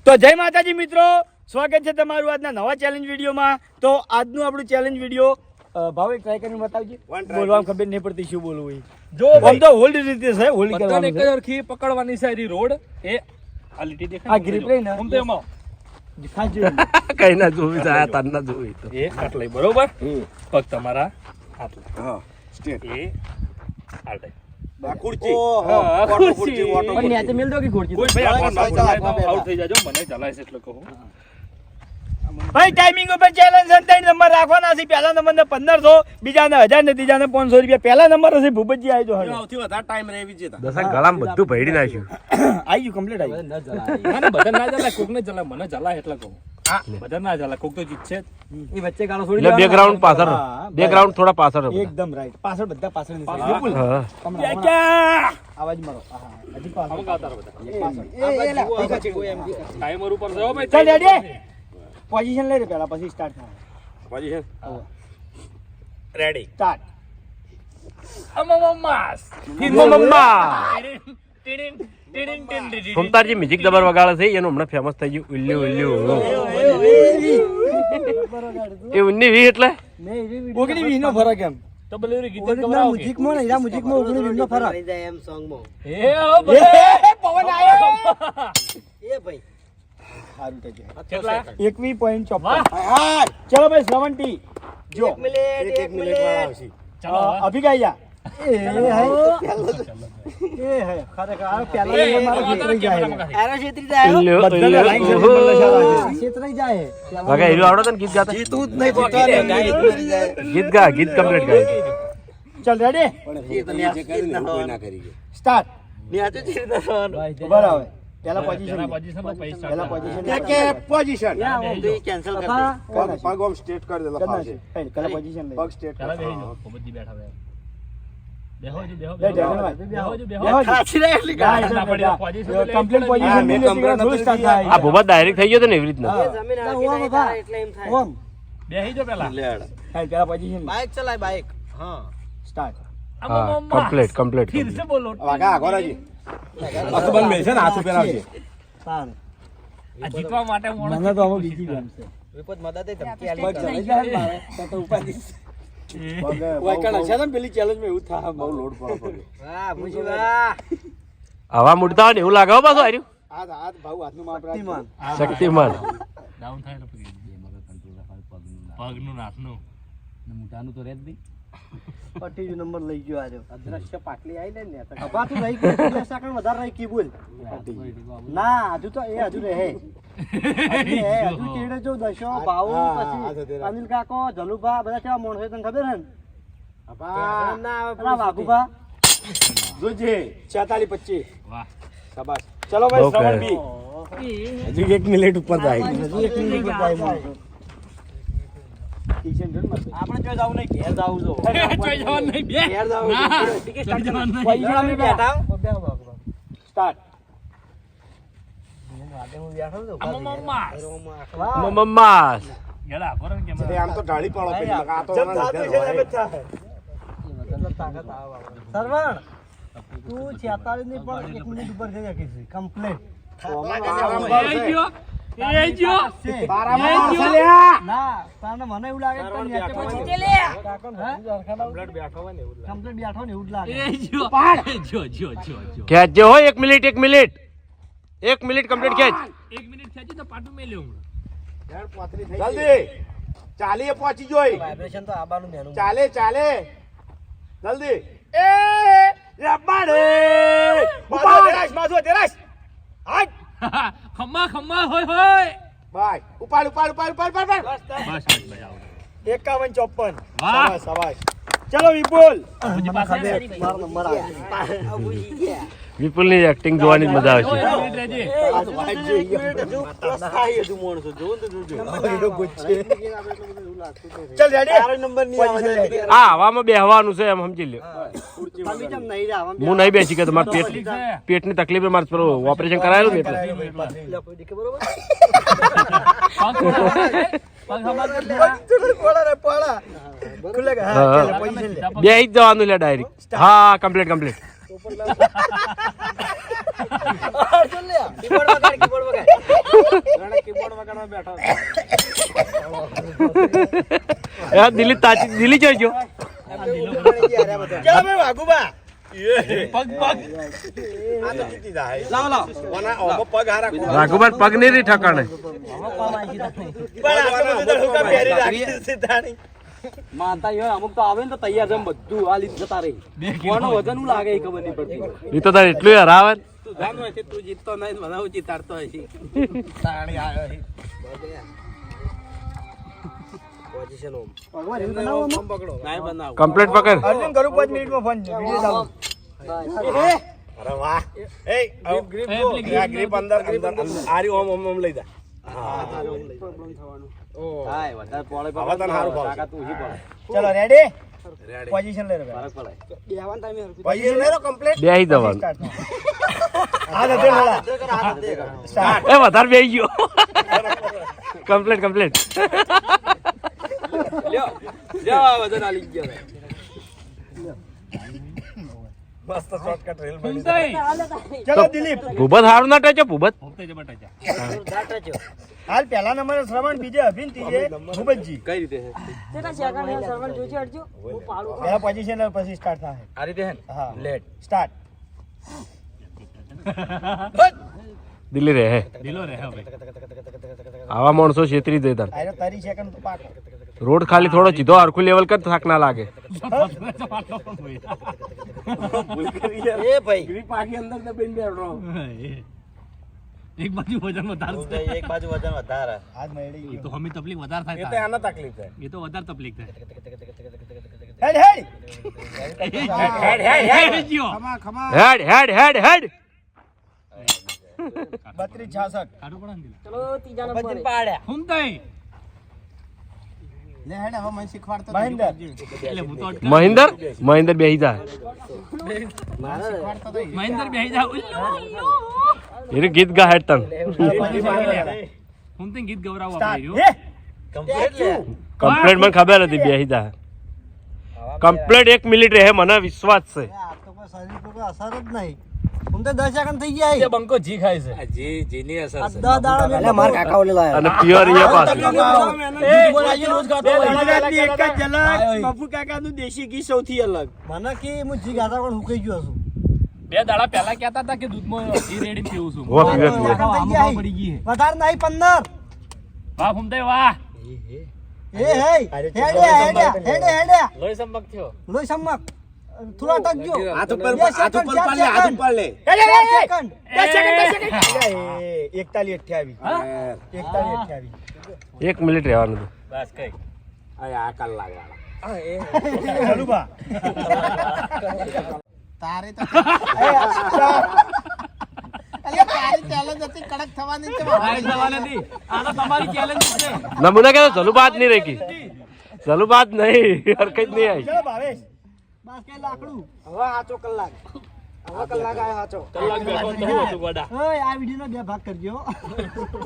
તો જય માતાજી મિત્રો, સ્વાગત છે તમારું આજના નવા ચેલેન્જ વિડીયોમાં. તો આજનું આપણું ચેલેન્જ વિડીયો ભાવે ટ્રાય કરીને બતાવજે. બોલવામાં ખબર નહીં પડતી શું બોલવું એ. જો આમ તો હોલ્ડ રીતે છે, હોલ્ડ કરવાની છે. એકરખી પકડવાની છે રી રોડ એ આ લીટી દેખાય. આ ગ્રીપ લઈને આમ તો એમાં ખાજો. કઈ ના જોવી છે, આ તાર ના જોવી તો એ હાથ લઈ બરોબર. પગ તમારા હાથ લઈ. હા સ્ટેટ એ હાથ લઈ. આ ખુરચી હા, ખુરચી. પણ ન્યાતે મેલ દો કે ખોરજી. કોઈ ભાઈ આમાં ના બોલાય તો આઉટ થઈ જાજો. મને ચલાય છે એટલે કહું. ભાઈ ટાઈમિંગ ઉપર ચેલેન્જ છે. 3 નંબર રાખવાના છે. પહેલા નંબરને 1500, બીજાને 1000 ને ત્રીજાને 500 રૂપિયા. પહેલા નંબર હશે ભૂપતજી આવી જો. સૌથી વધારે ટાઈમ રહેવી છે દસક ગળામાં બધું ભેડી નાખ્યું. આવી ગયું કમ્પ્લીટ આવી ગયું. ના ના બધા ના ચલાય, કોક ને ચલાય, મને ચલાય એટલે કહું. હા બધા ના ચલાય, કોક તો જીતશે જ. એ વચ્ચે ગાળો છોડી એટલે બેકગ્રાઉન્ડ પાછળ, બેકગ્રાઉન્ડ થોડા પાછળ રહો. એકદમ રાઈટ. પાછળ બધા પાછળ વિપુલ. હા આવાજ મારો. હજી પાછળ. આમ ગાતા રહો બધા. ચાલ ટાઈમર ઉપર જાઓ ભાઈ. રેડી પોઝિશન લઈ રે પહેલા, પછી સ્ટાર્ટ થાય. Position ready start. માસ મમ્મા ટીડિન ટીડિન ટીડિન. ફમતારજી મ્યુઝિક દબર વગાડે છે, એનું હમણાં ફેમસ થઈ ગયું ઉલ્લ્યુ ઉલ્લ્યુ. એ ઉન્ની વી એટલે ઓગણી 20 નો ફરક એમ. તો બલેરી ગીત ઓગણી ગવરાવો કે? મ્યુઝિકમાં ને એના મ્યુઝિકમાં 19 20 નો ફરક. એ હો ભાઈ. પવન આવ્યો. કેટલા? 21.54. વાહ. ચલો ભાઈ 70 જો એક મિનિટ વાળા આવશે ચલો અભી ગાઈ જા. એ હે ખરેખર આ પહેલા નંબર મારો છેતરાઈ જાય. ઉલ્લ્યુ બધાના લાઈન છે, ઉલ્લ્યુ. છેતરાઈ જાય. વાગે હીરો આવડે તને ગીત ગાતા? જીતવું જ નહીં જીતવાનું. ગીત ગા, ગીત કમ્પ્લીટ ગાય. ચલ રેડી પણ જે તમે જે કર્યું ને એવું કોઈ ના કરી ગયું. સ્ટાર્ટ. બરાબર. પહેલા પેલા પોઝિશન પોઝિશન તો પૈસા પહેલા પોઝિશન પોઝિશન પગ પગ આમ સ્ટ્રેટ કરી દે લખાવશે પહેલા પોઝિશન લે. પગ સ્ટ્રેટ ચાલો બેહી જાઓ. ભૂપતજી બેઠા બે. બેહો જો બેહો બે બેહો. ઢેકણ બેહો જો બેહો. ના પડી પોઝિશન કમ્પ્લીટ હા, પોઝિશન મેં લે complete થોડું સ્ટાર્ટ થાય. આ ભૂપત ડાયરેક્ટ થઈ ગયો તો ને એવી રીતના. ઓમ બેહી જો પેલા. પહેલા પોઝિશન સ્ટાર્ટ. હા કમ્પ્લીટ કમ્પ્લીટ. ફિર સે બોલો. વાગા આગોરાજી અકબંધ મેલશે ને હાથ ઉપર આવશે તાણ આ જીતવા માટે મોણસ મને તો હવે બીજી ગેમ છે. પગ ચલાઈ જાય મારે તો ઉપાધિ વાયકણ હશે ને પેલી ચેલેન્જ માં એવું થાય. બહુ લોડ પડો હવા મુડતા હોય ને એવું લાગે હો પાછું હાર્યું. આ ભાવ હાથનું માપ રાખજો. શક્તિમાન. ડાઉન થાય એટલે પગનું નાથનું. પટ્ટી નંબર લઈ ગયો આજો. અદ્રશ્ય પાટલી આવી ને અબા તું લઈ ગયો 2 સેકન્ડ વધારે રહી કી બોલ. ના હજુ તો એ હજુ રહે. હજુ કેડે જો દશો ભાવ પછી અનિલ કાકો જલુભા બધા કેવા મોણ છે તને ખબર હે ને? અલા વાઘુભા જોજે 46 25. વાહ. શાબાશ. ચલો ભાઈ Okay. શ્રવણ બી હજી 1 મિનિટ ઉપર થાય હજુ એક મિનિટ પર ટાઈમ છે. આપણે જો જાવ નહીં ઘેર જાવ જો ચોઈ જવાનું નહીં બે. ઘેર જાવ ના. ચોઈ જવાનું નહીં. કોઈ જણા બેઠા સ્ટાર્ટ. માસ. મમ્મા ગેડા ભરો ને કેમ. આમ તો ઢાળી પડો પેલી આ તો જબ આના થાતું લીધે છે હોય. ને થાય. સરવણ તું 46 ની પણ 1 મિનિટ ઉપર જઈ શકી છે કમ્પ્લીટ. આરામ એ કરશે. જો. એ જો. આરામમાં એ આવશે જો. લ્યા. ના તાને મને એવું લાગે કે નેચે પછી કમ્પ્લીટ બેઠો ને એવું જ લાગે. એ જો. એ જો જો જો જો. ખેંચજે હો 1 મિનિટ 1 મિનિટ 1 મિનિટ કમ્પ્લીટ ખેંચ. 1 મિનિટ ખેંચી તો પાટું મેં લેવું. જલ્દી ચાલીએ પહોંચી જોઈ વાઇબ્રેશન તો આબાનું મેનું. ચાલે જલ્દી એ રબાડે માથું તેરાશ હાટ ખમ્મા ખમ્મા હોય હોય. ભાઈ ઉપાડ બસ બસ ભાઈ આવો. 51 54. વાહ. શાબાશ શાબાશ. ચલો વિપુલ બીજી પાસે મારો નંબર આવે. વિપુલની એક્ટિંગ જોવાની જ મજા આવશે. ચલ રેડી નંબર ની આવે. આ હવામાં બેહવાનું છે એમ સમજી લ્યો. હું નહીં બેસી કે તમારે પેટની તકલીફ છે, મારે ઓપરેશન કરાયેલું ને એટલે બે જ જવાનું લે ડાયરેક્ટ. હા કમ્પ્લીટ કમ્પ્લીટ. દિલ્હી જોઈજો. ચાલો ભાઈ વાઘુબા રાઘુબાર પગ નહીં રહી ઠકાણે. માનતા હોય અમુક તો આવે ને તો તૈયાર છે બધું આ લીધ જતા રહી કોનું વજન શું લાગે એ ખબર નહીં પડતી. એ તો તારે એટલું હરાવે ને. તું જાણો છે તું જીતતો નહીં મને હું જીતાડતો હશે. પોઝિશન ઓમ ભગવાન એવું બનાવો નહીં બનાવો કમ્પ્લીટ પકડ. અર્જુન કરું 5 મિનિટમાં ફોન વિડિયો ચાલુ. અરે વાહ એ ગ્રીપ આ ગ્રીપ અંદર આરી ઓમ ઓમ ઓમ લઈ જા. હાય વધારે પોળે હવે તને સારું ભાવ છે. તાકાત ઊંચી પડે. ચલો રેડી પોઝિશન લઈ લો ફરક પડે. બેહવાન ટાઈમે હરખું. પોઝિશન લઈ લો કમ્પ્લીટ બેહી જવાનું. આ દે હેલા સ્ટાર્ટ. એ વધારે બેહી ગયો. કમ્પ્લીટ. લ્યો લ્યો વજન આલી ગયો. મસ્ત શોર્ટકટ રેલ બની. હુમતાઈ. ચલો દિલીપ ભૂબત હારું ના ટચો ભૂબત. હુમતાઈ જબર ટચા. હાલ પહેલા નંબરે શ્રવણ, બીજે અભિન, ત્રીજે ભૂપતજી. કઈ રીતે છે? પહેલા પોઝિશન પછી સ્ટાર્ટ થાય. આ રીતે હે ને? હા લેટ. સ્ટાર્ટ. દિલ્હી રહે હે. દિલો રહે હવે. આવા માણસો છેતરી દે તાર. આરે 30 સેકન્ડ તો પાક. રોડ ખાલી થોડો સીધો હરખું લેવલ કર થાક ના લાગે. એ ભાઈ ગ્રીપ આખી અંદર તો બેન બેઠો. એક બાજુ વજન વધારે છે. એક બાજુ વજન વધારે. હાથ મળી એ તો હમી તકલીફ વધારે એ તો થાય. આના તકલીફ છે. એ તો વધારે તકલીફ થાય. હેડ ગયો. ખમા હેડ. 32 66. કાઢો પડે ને દિલો. ચલો ત્રીજા નંબર પાડ્યા. હુમતાઈ. લે હેડ હવે મને શીખવાડતો મહેન્દ્ર. એટલે હું તો અટકા. મહેન્દ્ર બેહી જાય. મહેન્દ્ર બેહી જા. ઉલ્લુ. એને ગીત ગા હેડ તન. હુમતાઈ ગીત ગવરાવવા સ્ટાર્ટ. પડ્યું. એ કમ્પ્લીટ લે. કમ્પ્લીટ મને ખબર હતી બેહી જાય. કમ્પ્લીટ 1 મિનિટ રહે મને વિશ્વાસ છે. આ તો કોઈ શરીર પર કોઈ અસર જ નહીં. હું તો 10 સેકન્ડ થઈ ગયા. એ બંકો જી ખાય છે. આ 10 દાડા માર કાકા ઓલે લાયા. અને પ્યોર અહીંયા પાછું. ગુજરાતની એક જ ઝલક બાપુ કાકાનું દેશી ઘી સૌથી અલગ. મને કે હું જી ગાતા પણ હુકાઈ ગયો છું. 2 દાડા પહેલા કહેતા હતા કે દૂધમાં ઘી રેડી પીવું છું. ઓ પીવે. આમાં ભાવ પડી ગઈ છે. વધારે નહીં 15. વાહ હુમતાઈ વાહ. એ હે હેડ્યા. લોહી સંપર્ક થયો. લોહી સમક. થોડા અટક ગયો. હાથ ઉપર પાડ લે, હાથ ઉપર લે. 10 સેકન્ડ. 10 સેકન્ડ. 41 28. 41 28. 1 મિનિટ રહેવાનું હતું. બસ કઈ. આ કલાક વાળા. ચાલુ બા. તારે તો ભાઈ જવા નથી. આ તો તમારી ચેલેન્જ છે. નમૂના કે ચલુ બાત નહીં રહી. ચલુ બાત નહીં હરકત નહીં આવી. ચલો ભાવેશ. બસ કે લાકડું. હવે સાચો કલાક. હવે કલાક આયો સાચો. કલાક બેઠો તો હું હતું ગોડા. ઓય આ વિડિયોનો 2 ભાગ કરજો.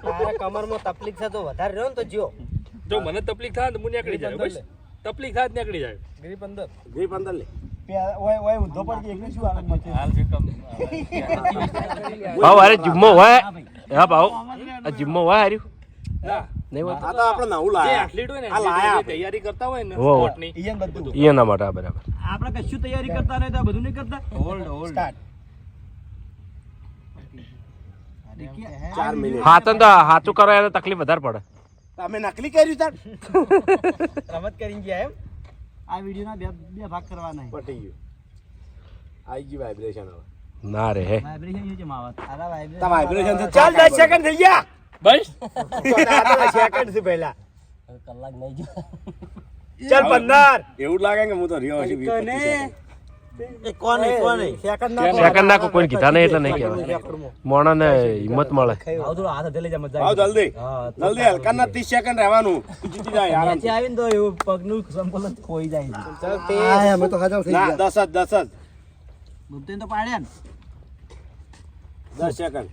તારે કમરમાં તકલીફ છે તો વધારે રહ્યો ને તો જો. જો મને તકલીફ થાય તો હું નીકળી જાય બસ. તકલીફ થાય તો નીકળી જાય. ગ્રીપ અંદર લે. ઓય ઊંધો પડ કે એકને શું આનંદ મચે. હાલ જે કમ ભાવ અરે જીમ્મો હોય. હા ભાવ આ જીમ્મો હોય હાર્યું નહીં હોય. આ તો આપણે નવું જે લાયા. એથ્લીટ હોય ને આ લાયા જે તૈયારી કરતા હોય ને હો. સ્પોર્ટની ઈયન બધું. એના માટે આ બરાબર. આપણે કશું તૈયારી કરતા નહીં તો આ બધું નહીં કરતા. સ્ટાર્ટ. 4 મિનિટ. હાથન તો હાથું કરો એને તકલીફ વધારે પડે. તમે નકલી કર્યું તાર. રમત કરી ગયા એમ. આ વિડિયોના 2 ભાગ કરવાના છે. પટી ગયું. આઈ ગયું વાઇબ્રેશન હવે. ના રે હે. વાઇબ્રેશન છે માવત. આરા વાઇબ્રેશન. તા વાઇબ્રેશન તો ચાલ 10 સેકન્ડ થઈ ગયા. બસ સેકન્ડ થી પહેલા. કલાક નહીં જો. ચાલ 15. એવું લાગે કે હું તો રહ્યો છું. એ કોને સેકન્ડ ના સેકન્ડ ના કોઈ કીધા નહીં એટલે નહીં કહેવાય. મોણાને હિંમત મળે. આવ થોડો હાથ જલ્દી જા મજા આવ જલ્દી. જલ્દી હલકા ના 30 સેકન્ડ રહેવાનું. જીતી જાય આરામ. આવી આવીને તો એવું પગનું સંપલન ખોઈ જાય છે. ચાલ અમે તો હજાર થઈ ના ગયા. 10 જ મુદ્દે તો પાડ્યા ને. 10 સેકન્ડ.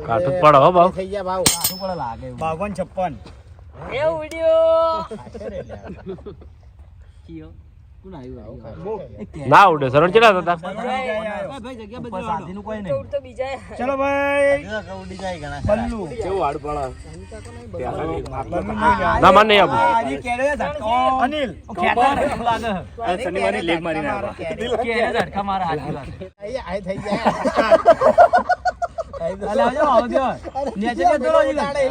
કાઠું જ પડે હો ભાવ. થઈ ગયા ભાવ. કાઠું પડે લાગે એવું. 52 56. એવું વિડિયો કીયો ના ઉડે સરણ ચેલા હતા ચલો ભાઈ ઉડી જાય ઘણા બલ્લુ કેવું હાડ ના માન નહીં આપું અનિલ શનિવારે લેગ મારીને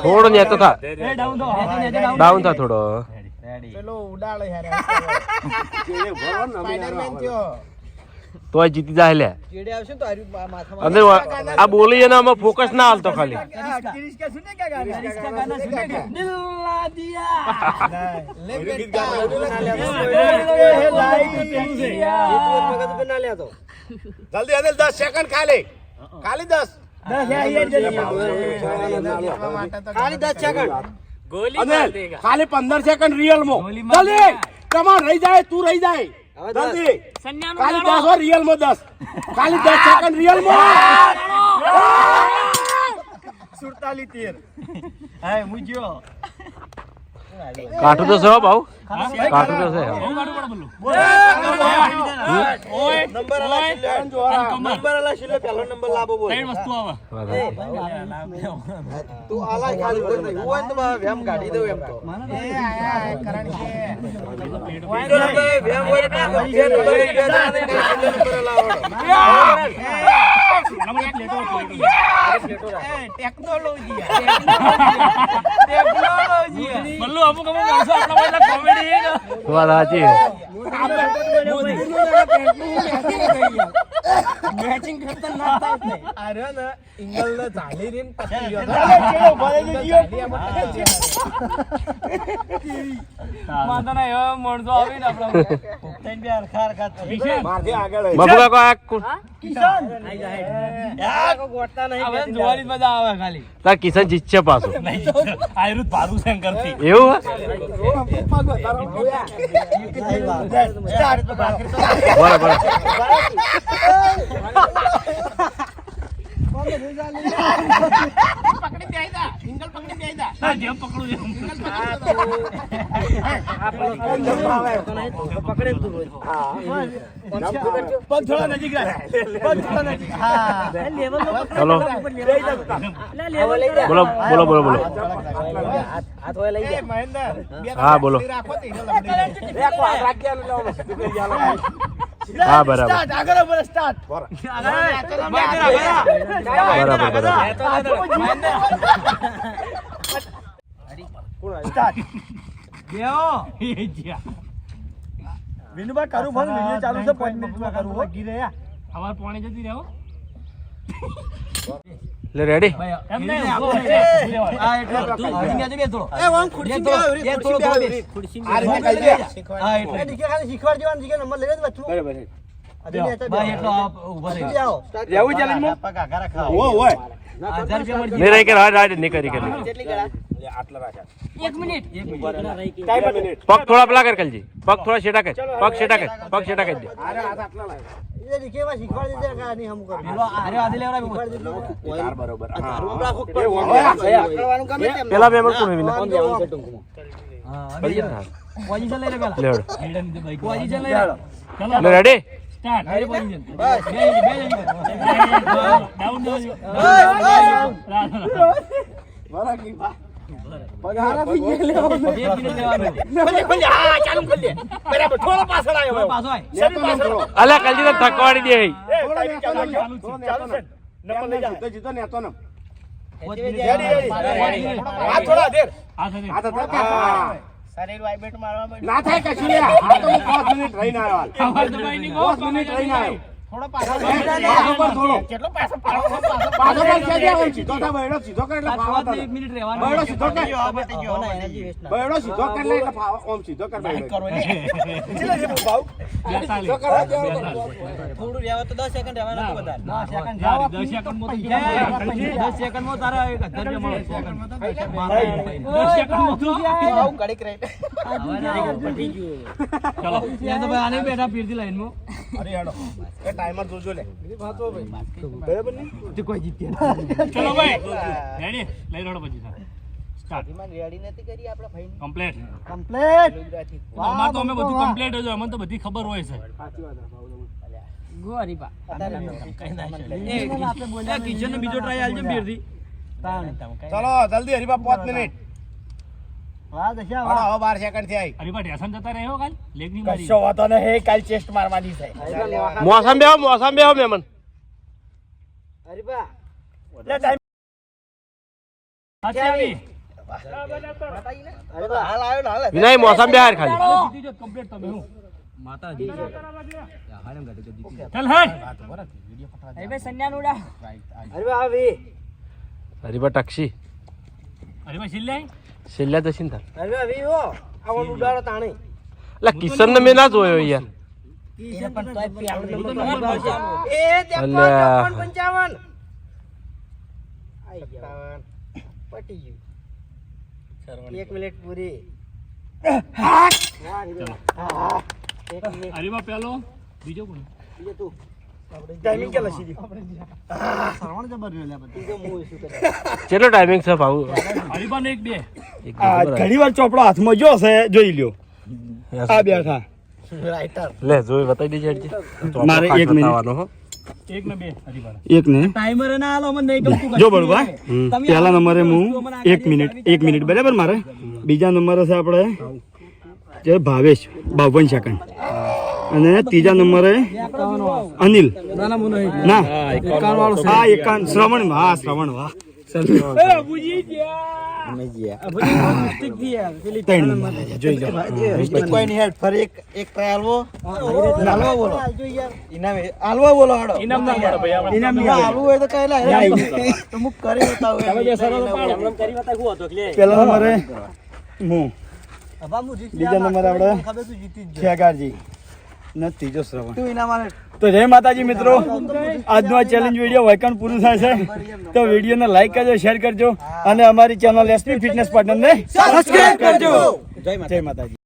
થોડો નેતો થા ડાઉન થા થોડો પેલો ઉડાડે યાર સ્પાઈડરમેન થયો તો જીતી જાય લે ચેડે આવશે ને તો આર્યું માથામાં અંદર આ બોલી એના આમાં ફોકસ ના હાલતો ખાલી किरिश का सुने क्या गाना किरिश का गाना सुने क्या દિલ્લા દિયા ले बेटा ના લે તો जल्दी अनिल 10 सेकंड खाली 10 ખાલી 10 સેકंड अनिल खाली 15 सेकंड रियल मो जल्दी कमान रही जाए तू रही जाए जल्दी खाली 10 और रियल मो 10 खाली 10 सेकंड रियल मो 47 तीर હાય મુજો કાઠું તો છે હો ભાઉ કાઠું તો છે નંબર આલા શિલે પહેલો નંબર લાવો બોલ વસ્તુ આવે તું આલા ખાલી બોલ નહીં હોય તો વેમ કાઢી દઉં એમ તો ए आया करण के વેમ હોય તો બે નંબર टेक्नोलॉजी બલ્લુ અમુક માણસો આપણા પહેલા કોમેડી વાત સાચી મેચિંગ કરતા ના થાય अरे ना इंगल ना झाली रे पत्ती માતાના એવા માણસો આવીને આપણા તૈન બે હરખા હરખા मार के आगे બબુલા કો આ કિશન યા કો ગોટતા નહીં હવે જોવાની જ મજા આવે ખાલી તાર કિશન જીતશે પાછો આયરુદ ભારું શંકર થી એવું સ્ટાર્ટ તો બાકી તો બરાબર ના જેમ પકડું એમ પકડે તું રોજ पग थोड़ा नजीक रख पग थोड़ा नजीक હા લેવલ ચલો બોલો બોલો બોલો બોલો હાથ હોય લઈ ए महेंद्र હા બોલો રાખો તે લબડી રાખો હાથ રાખ્યા હા બરાબર स्टार्ट आगे बोल स्टार्ट બરાબર બરાબર स्टार्ट જ્યાં વિનુભાઈ કરું ફોન વિડિયો ચાલુ છે 5 મિનિટમાં કરું હો ગી રહ્યા અમાર પાણી જતી રહ્યો લે રેડી એમ નહીં ઉભો રહી જા. હા એટલે એ વામ ખુરશી બે આવી ખુરશી બે આવી ખુરશી આ રીતે કહી દે હા એટલે દીકે ખાલી શીખવાડ દેવાનું દીકે નંબર લઈ લે વચ્ચે બરાબર ભાઈ એટલો ઉભો રહી જાઓ રહેવું challenge માં? પગ આગા રાખા ઓ ઓય 1000 રૂપિયા મળી નહીં રહી કે રાડ રાડ નહીં કરી કરી કેટલી ગળા આટલા રાખ્યા 1 મિનિટ ટાઈમ મિનિટ પગ થોડા પેલા કર કલજી પગ થોડા શેટા કર પગ શેટા કર પગ શેટા કરી દે અરે હાથ આટલા લાગ એ દીકે માં શીખવાડ દે કે નહીં હમ કર પેલો આરે આદે લેવડા શીખવાડ દે તાર બરોબર હા ધારું રાખો એ ઓય કરવાનું ગમે તેમ પેલા બે કોણ વિના પોઝિશન લઈ લે પેલા લેવડ પોઝિશન લઈ લે લે રેડી સ્ટાર્ટ હારે પોઝિશન બસ ડાઉન બરાકી પગાર થઈ ગયો 1 મિનિટ લેવાનું ખોલી હા ચાલુ કરી દે બરાબર થોડો પાછળ આવ્યો પાછો આય લેતો નમ થોડો અલ્યા કલજી તો થકવાડી દે એ ટાઈમ ચાલુ છે નંબર લઈ જા સીધો જીતો નેતો નમ આ થોડા દેર આ થશે આ તો હા શરીર વાઇબ્રેટ મારવા ના થાય કશું લે આ તો 5 મિનિટ રહીને આવ્યો આવાર દબાઈ ની 5 મિનિટ રહીને આવ્યો થોડો પાછો થોડો કેટલો પાછો પાછો પર છે જે ઓમ સીધો થા બૈડો સીધો કર એટલે ફાવા તને 1 મિનિટ રહેવાનું બૈડો સીધો કર એનર્જી વેસ્ટ ના બૈડો સીધો કર એટલે ફાવા ઓમ સીધો કર બૈડો ચલે રે ભાવ સીધો કર થોડું રહેવા તો 10 સેકન્ડ રહેવાનું તો વધારે 10 સેકન્ડ 10 સેકન્ડ માં તો 10 સેકન્ડ માં તારા 1000 રૂપિયા મળે 10 સેકન્ડ માં 10 સેકન્ડ માં તો આવું ઘડીક રહે પટી ગયું ચલો એ તો ભાઈ આને બેઠા પીરથી લાઈન માં અરે હેડો એ ટાઈમર જોજો લે બરાબર ને તે કોઈ જીત્યા ચલો ભાઈ રેડી લઈ રોડ પછી કમ્પ્લેટ કમ્પ્લીટ અમાર તો અમે બધું કમ્પ્લેટ જ હોય અમને તો બધી ખબર હોય છે બીજો ટ્રાય આલજો બેરથી ચલો જલ્દી હરીબા 5 મિનિટ વાહ દશા હવે વાહ 12 સેકન્ડ થી આવી હરીબા ઢેસન જતા રહ્યો કાલ લેગ ની મારી કશો વાતો નહીં કાલ ચેસ્ટ મારવાની છે મોસમ બેહો મેમન હરીબા સાચી આવી હરીબા હાલ આવ્યો ને હાલ વિનય મોસમ બેહાર ખાલી જીતી જો કમ્પ્લેટ તમે હું ચાલ હેડ હરીબા આવી હરીબા ટક્ષી હરીબા છેલ્લે છેલ્લા તો સિંધા હરીબા આવી હો આવણ ઉડાડો તાણી એટલે કિશન ને મેં ના જોયો યાર એ 55 પટી ગયું 1 મિનિટ પૂરી હરીબા પેલો બીજો કોણ ટાઈમિંગ કે લસી શ્રવણ જબર રહ્યો લે બધું હું શું કરે ચેલો ટાઈમિંગ છે ભાવ હરીબા ને એક બે ઘણી વાર ચોપડો હાથમાં જો છે જોઈ લ્યો આ બેઠા રાઈટર લે જોઈ બતાવી દેજે હેડજે. મારે એક મિનિટ. બતાવવાનો હો. એક ને બે હરીબા એક ને ટાઈમર ના આલો મને નહીં ગમતું જો બળવા પહેલા નંબરે હું 1 મિનિટ બરાબર મારે બીજા નંબરે છે આપણે જે ભાવેશ 52 સેકન્ડ અને ત્રીજા નંબરે અનિલ ના 51 વાળો હા 51 શ્રવણ હા શ્રવણ વાહ ત્રણ નંબર જોઈ લો કોઈ નહીં હેડ ફરી એક ટ્રાય આલવો હાલવા બોલો ઇનામ હાલવા બોલો હાડો ઇનામ ના મળે ભાઈ આપણે ઇનામ નહીં હાલવું હોય તો કઈ લા તો મુક કરી બતાવો તમે બે સરળ પાડો કરી બતાવ હું હતો એટલે પહેલા નંબરે હું અબા મુ જીત બીજા નંબરે આપણે ખબર તું જીતી જ ખેગારજી ને ત્રીજો શ્રવણ તું ઇનામ આલે તો જય માતાજી મિત્રો આજનો આ ચેલેન્જ વિડીયો વૈકણ પૂરું થાય છે તો વિડીયોને લાઈક કરજો શેર કરજો અને અમારી ચેનલ એસપી ફિટનેસ પાર્ટનરને સબસ્ક્રાઇબ કરજો જય માતાજી.